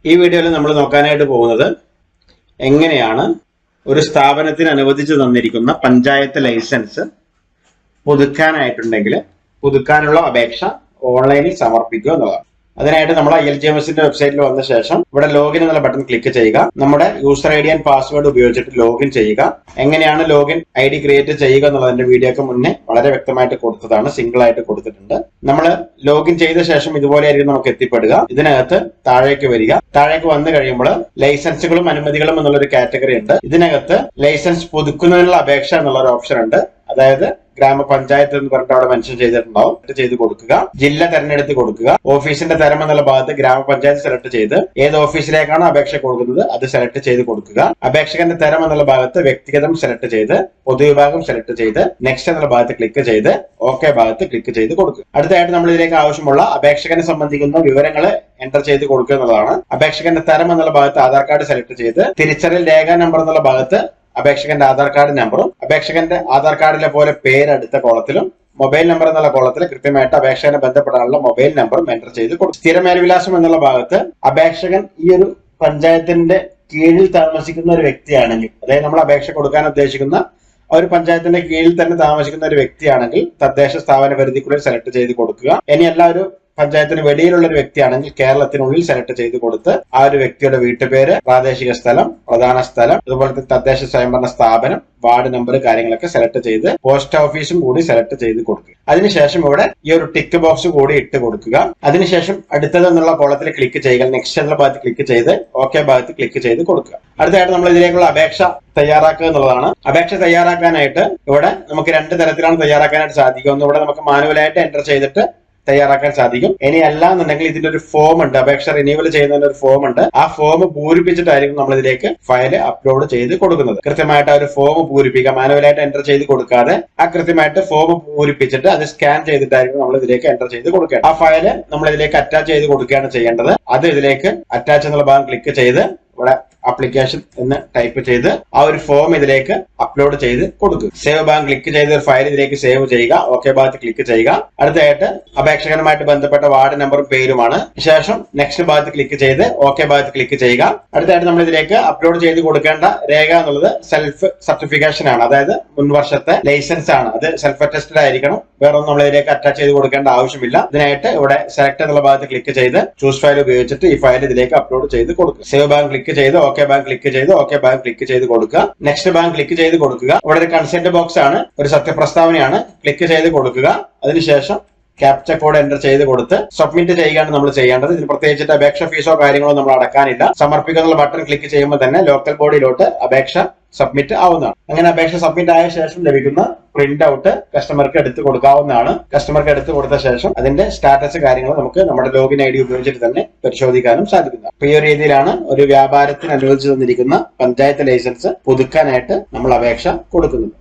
ഈ വീഡിയോയിൽ നമ്മൾ നോക്കാനായിട്ട് പോകുന്നത് എങ്ങനെയാണ് ഒരു സ്ഥാപനത്തിന് അനുവദിച്ചു തന്നിരിക്കുന്ന പഞ്ചായത്ത് ലൈസൻസ് പുതുക്കാനായിട്ടുണ്ടെങ്കിൽ പുതുക്കാനുള്ള അപേക്ഷ ഓൺലൈനിൽ സമർപ്പിക്കുക എന്നുള്ളതാണ്. അതിനായിട്ട് നമ്മൾ ILGMSന്റെ വെബ്സൈറ്റിൽ വന്ന ശേഷം ഇവിടെ ലോഗിൻ എന്നുള്ള ബട്ടൺ ക്ലിക്ക് ചെയ്യുക. നമ്മുടെ യൂസർ ID ആൻഡ് പാസ്വേഡ് ഉപയോഗിച്ചിട്ട് ലോഗിൻ ചെയ്യുക. എങ്ങനെയാണ് ലോഗിൻ ID ക്രിയേറ്റ് ചെയ്യുക എന്നുള്ളതിന്റെ വീഡിയോക്ക് മുന്നേ വളരെ വ്യക്തമായിട്ട് കൊടുത്തതാണ്, സിംഗിൾ ആയിട്ട് കൊടുത്തിട്ടുണ്ട്. നമ്മൾ ലോഗിൻ ചെയ്ത ശേഷം ഇതുപോലെയായിരിക്കും നമുക്ക് എത്തിപ്പെടുക. ഇതിനകത്ത് താഴേക്ക് വരിക. താഴേക്ക് വന്നു കഴിയുമ്പോൾ ലൈസൻസുകളും അനുമതികളും എന്നുള്ളൊരു കാറ്റഗറി ഉണ്ട്. ഇതിനകത്ത് ലൈസൻസ് പുതുക്കുന്നതിനുള്ള അപേക്ഷ എന്നുള്ള ഒരു ഓപ്ഷൻ ഉണ്ട്. അതായത് ഗ്രാമപഞ്ചായത്ത് എന്ന് പറഞ്ഞിട്ട് അവിടെ മെൻഷൻ ചെയ്തിട്ടുണ്ടാവും. ചെയ്ത് കൊടുക്കുക. ജില്ല തെരഞ്ഞെടുത്ത് കൊടുക്കുക. ഓഫീസിന്റെ തരം എന്നുള്ള ഭാഗത്ത് ഗ്രാമപഞ്ചായത്ത് സെലക്ട് ചെയ്ത് ഏത് ഓഫീസിലേക്കാണോ അപേക്ഷ കൊടുക്കുന്നത് അത് സെലക്ട് ചെയ്ത് കൊടുക്കുക. അപേക്ഷകന്റെ തരം എന്നുള്ള ഭാഗത്ത് വ്യക്തിഗതം സെലക്ട് ചെയ്ത് പൊതുവിഭാഗം സെലക്ട് ചെയ്ത് നെക്സ്റ്റ് എന്നുള്ള ഭാഗത്ത് ക്ലിക്ക് ചെയ്ത് ഓക്കെ ഭാഗത്ത് ക്ലിക്ക് ചെയ്ത് കൊടുക്കുക. അടുത്തായിട്ട് നമ്മൾ ഇതിലേക്ക് ആവശ്യമുള്ള അപേക്ഷകനെ സംബന്ധിക്കുന്ന വിവരങ്ങൾ എൻ്റർ ചെയ്ത് കൊടുക്കുക എന്നുള്ളതാണ്. അപേക്ഷകന്റെ തരം എന്നുള്ള ഭാഗത്ത് ആധാർ കാർഡ് സെലക്ട് ചെയ്ത് തിരിച്ചറിയൽ രേഖാ നമ്പർ എന്നുള്ള ഭാഗത്ത് അപേക്ഷകന്റെ ആധാർ കാർഡ് നമ്പറും അപേക്ഷകന്റെ ആധാർ കാർഡിലെ പോലെ പേര് അടുത്ത കോളത്തിലും മൊബൈൽ നമ്പർ എന്നുള്ള കോളത്തിൽ കൃത്യമായിട്ട് അപേക്ഷകനെ ബന്ധപ്പെടാനുള്ള മൊബൈൽ നമ്പറും എൻ്റർ ചെയ്ത് കൊടുക്കും. സ്ഥിര മേൽവിലാസം എന്നുള്ള ഭാഗത്ത് അപേക്ഷകൻ ഈ ഒരു പഞ്ചായത്തിന്റെ കീഴിൽ താമസിക്കുന്ന ഒരു വ്യക്തിയാണെങ്കിൽ, അതായത് നമ്മൾ അപേക്ഷ കൊടുക്കാൻ ഉദ്ദേശിക്കുന്ന ഒരു പഞ്ചായത്തിന്റെ കീഴിൽ തന്നെ താമസിക്കുന്ന ഒരു വ്യക്തിയാണെങ്കിൽ തദ്ദേശ സ്ഥാപന പരിധിക്കുള്ളിൽ സെലക്ട് ചെയ്ത് കൊടുക്കുക. ഇനി എല്ലാവരും പഞ്ചായത്തിന് വെളിയിലുള്ള ഒരു വ്യക്തിയാണെങ്കിൽ കേരളത്തിനുള്ളിൽ സെലക്ട് ചെയ്ത് കൊടുത്ത് ആ ഒരു വ്യക്തിയുടെ വീട്ടുപേര്, പ്രാദേശിക സ്ഥലം, പ്രധാന സ്ഥലം, അതുപോലെ തദ്ദേശ സ്വയംഭരണ സ്ഥാപനം, വാർഡ് നമ്പർ കാര്യങ്ങളൊക്കെ സെലക്ട് ചെയ്ത് പോസ്റ്റ് ഓഫീസും കൂടി സെലക്ട് ചെയ്ത് കൊടുക്കുക. അതിനുശേഷം ഇവിടെ ഈ ഒരു ടിക്ക് ബോക്സ് കൂടി ഇട്ട് കൊടുക്കുക. അതിനുശേഷം അടുത്തത് എന്നുള്ള കോളത്തിൽ ക്ലിക്ക് ചെയ്യുക. നെക്സ്റ്റ് എന്നുള്ള ഭാഗത്ത് ക്ലിക്ക് ചെയ്ത് ഓക്കെ ഭാഗത്ത് ക്ലിക്ക് ചെയ്ത് കൊടുക്കുക. അടുത്തായിട്ട് നമ്മൾ ഇതിലേക്കുള്ള അപേക്ഷ തയ്യാറാക്കുക എന്നുള്ളതാണ്. അപേക്ഷ തയ്യാറാക്കാനായിട്ട് ഇവിടെ നമുക്ക് രണ്ട് തരത്തിലാണ് തയ്യാറാക്കാനായിട്ട് സാധിക്കുക. ഒന്ന് ഇവിടെ നമുക്ക് മാനുവലായിട്ട് എൻ്റർ ചെയ്തിട്ട് തയ്യാറാക്കാൻ സാധിക്കും. ഇനി അല്ല എന്നുണ്ടെങ്കിൽ ഇതിന്റെ ഒരു ഫോം ഉണ്ട്, അപേക്ഷ റിന്യൂവൽ ചെയ്യുന്നതിന് ഒരു ഫോം ഉണ്ട്. ആ ഫോം പൂരിപ്പിച്ചിട്ടായിരിക്കും നമ്മൾ ഇതിലേക്ക് ഫയൽ അപ്ലോഡ് ചെയ്ത് കൊടുക്കുന്നത്. കൃത്യമായിട്ട് ആ ഒരു ഫോം പൂരിപ്പിക്കുക, മാനുവലായിട്ട് എൻ്റർ ചെയ്ത് കൊടുക്കാതെ ആ കൃത്യമായിട്ട് ഫോം പൂരിപ്പിച്ചിട്ട് അത് സ്കാൻ ചെയ്തിട്ടായിരിക്കും നമ്മൾ ഇതിലേക്ക് എൻ്റർ ചെയ്ത് കൊടുക്കേണ്ടത്. ആ ഫയൽ നമ്മൾ ഇതിലേക്ക് അറ്റാച്ച് ചെയ്ത് കൊടുക്കുകയാണ് ചെയ്യേണ്ടത്. അത് ഇതിലേക്ക് അറ്റാച്ച് എന്നുള്ള ഭാഗം ക്ലിക്ക് ചെയ്ത് ഇവിടെ ആപ്ലിക്കേഷൻ എന്ന് ടൈപ്പ് ചെയ്ത് ആ ഒരു ഫോം ഇതിലേക്ക് അപ്ലോഡ് ചെയ്ത് കൊടുക്കുക. സേവ് ഭാഗം ക്ലിക്ക് ചെയ്ത് ഒരു ഫയൽ ഇതിലേക്ക് സേവ് ചെയ്യുക. ഓക്കെ ഭാഗത്ത് ക്ലിക്ക് ചെയ്യുക. അടുത്തായിട്ട് അപേക്ഷകനുമായിട്ട് ബന്ധപ്പെട്ട വാർഡ് നമ്പറും പേരുമാണ്. ശേഷം നെക്സ്റ്റ് ഭാഗത്ത് ക്ലിക്ക് ചെയ്ത് ഓക്കെ ഭാഗത്ത് ക്ലിക്ക് ചെയ്യുക. അടുത്തായിട്ട് നമ്മൾ ഇതിലേക്ക് അപ്ലോഡ് ചെയ്ത് കൊടുക്കേണ്ട രേഖ എന്നുള്ളത് സെൽഫ് സർട്ടിഫിക്കേഷൻ ആണ്. അതായത് മുൻ വർഷത്തെ ലൈസൻസ് ആണ്. അത് സെൽഫ് അറ്റസ്റ്റഡ് ആയിരിക്കണം. വേറെ ഒന്നും നമ്മൾ ഇതിലേക്ക് അറ്റാച്ച് ചെയ്ത് കൊടുക്കേണ്ട ആവശ്യമില്ല. ഇതിനായിട്ട് ഇവിടെ സെലക്ട് എന്നുള്ള ഭാഗത്ത് ക്ലിക്ക് ചെയ്ത് ചൂസ് ഫയൽ ഉപയോഗിച്ചിട്ട് ഈ ഫയൽ ഇതിലേക്ക് അപ്ലോഡ് ചെയ്ത് കൊടുക്കുക. സേവ് ഭാഗം ക്ലിക്ക് ചെയ്ത് ഓക്കെ ഭാഗം ക്ലിക്ക് ചെയ്ത് ഓക്കെ ഭാഗം ക്ലിക്ക് ചെയ്ത് കൊടുക്കുക. നെക്സ്റ്റ് ഭാഗം ക്ലിക്ക് ചെയ്ത് കൊടുക്കുക. ഇവിടെ ഒരു കൺസെന്റ് ബോക്സ് ആണ്, ഒരു സത്യപ്രസ്താവനയാണ്. ക്ലിക്ക് ചെയ്ത് കൊടുക്കുക. അതിനുശേഷം ക്യാപ്ച കോഡ് എൻ്റർ ചെയ്ത് കൊടുത്ത് സബ്മിറ്റ് ചെയ്യുകയാണ് നമ്മൾ ചെയ്യേണ്ടത്. ഇതിന് പ്രത്യേകിച്ചിട്ട് അപേക്ഷ ഫീസോ കാര്യങ്ങളോ നമ്മൾ അടക്കാനില്ല. സമർപ്പിക്കുന്ന ബട്ടൺ ക്ലിക്ക് ചെയ്യുമ്പോൾ തന്നെ ലോക്കൽ ബോഡിയിലോട്ട് അപേക്ഷ സബ്മിറ്റ് ആവുന്നതാണ്. അങ്ങനെ അപേക്ഷ സബ്മിറ്റ് ആയ ശേഷം ലഭിക്കുന്ന പ്രിന്റ് ഔട്ട് കസ്റ്റമർക്ക് എടുത്ത് കൊടുക്കാവുന്നതാണ്. കസ്റ്റമർക്ക് എടുത്ത് കൊടുത്ത ശേഷം അതിന്റെ സ്റ്റാറ്റസ് കാര്യങ്ങൾ നമുക്ക് നമ്മുടെ ലോഗിൻ ID ഉപയോഗിച്ചിട്ട് തന്നെ പരിശോധിക്കാനും സാധിക്കുന്നതാണ്. അപ്പൊ ഈ ഒരു രീതിയിലാണ് ഒരു വ്യാപാരത്തിന് അനുവദിച്ചു തന്നിരിക്കുന്ന പഞ്ചായത്ത് ലൈസൻസ് പുതുക്കാനായിട്ട് നമ്മൾ അപേക്ഷ കൊടുക്കുന്നത്.